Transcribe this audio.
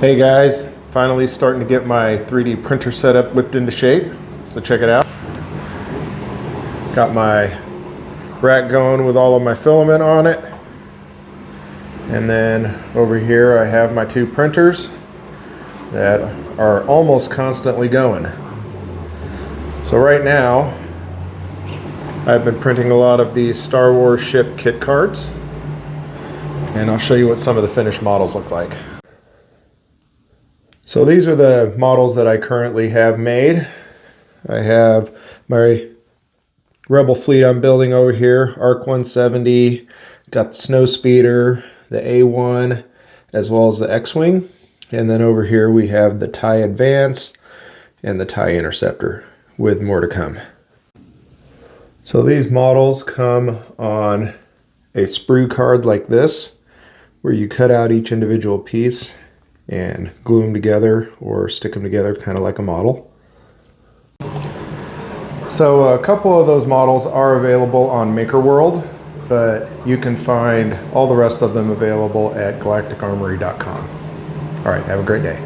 Hey guys, finally starting to get my 3D printer setup whipped into shape. So check it out. Got my rack going with all of my filament on it. And then over here I have my two printers that are almost constantly going. So right now I've been printing a lot of these Star Wars ship kit cards, and I'll show you what some of the finished models look like. So these are the models that I currently have made. I have my Rebel fleet I'm building over here, ARC 170, got the Snow Speeder, the A1, as well as the X-Wing. And then over here we have the TIE Advance and the TIE Interceptor, with more to come. So these models come on a sprue card like this, where you cut out each individual piece and glue them together or stick them together kind of like a model. So a couple of those models are available on Maker World, but you can find all the rest of them available at galacticarmory.com. All right, have a great day.